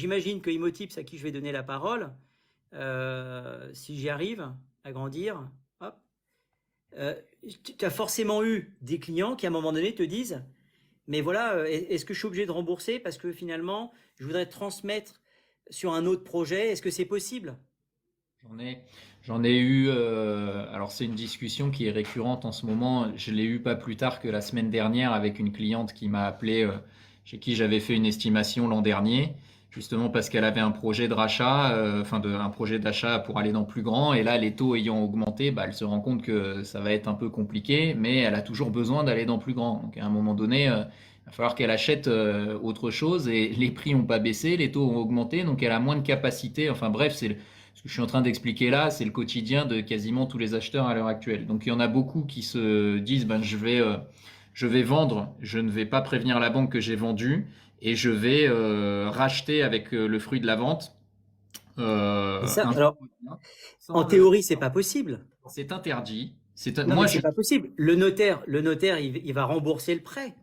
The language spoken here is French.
j'imagine que Emotips, à qui je vais donner la parole, si j'y arrive à grandir, hop, tu as forcément eu des clients qui, à un moment donné, te disent, mais voilà, est-ce que je suis obligé de rembourser parce que finalement, je voudrais transmettre sur un autre projet? Est-ce que c'est possible? J'en ai, j'en ai eu. Alors c'est une discussion qui est récurrente en ce moment. Je l'ai eu pas plus tard que la semaine dernière avec une cliente qui m'a appelé, chez qui j'avais fait une estimation l'an dernier, justement parce qu'elle avait un projet de rachat, un projet d'achat pour aller dans plus grand. Et là, les taux ayant augmenté, bah, elle se rend compte que ça va être un peu compliqué, mais elle a toujours besoin d'aller dans plus grand. Donc à un moment donné, il va falloir qu'elle achète autre chose et les prix n'ont pas baissé, les taux ont augmenté, donc elle a moins de capacité. Enfin bref, ce que je suis en train d'expliquer là, c'est le quotidien de quasiment tous les acheteurs à l'heure actuelle. Donc il y en a beaucoup qui se disent, ben, je vais vendre, je ne vais pas prévenir la banque que j'ai vendu et je vais racheter avec le fruit de la vente Et ça, un alors, bien en sans le. théorie, c'est pas possible. C'est interdit. Non, mais Moi, c'est pas possible. Le notaire, il va rembourser le prêt.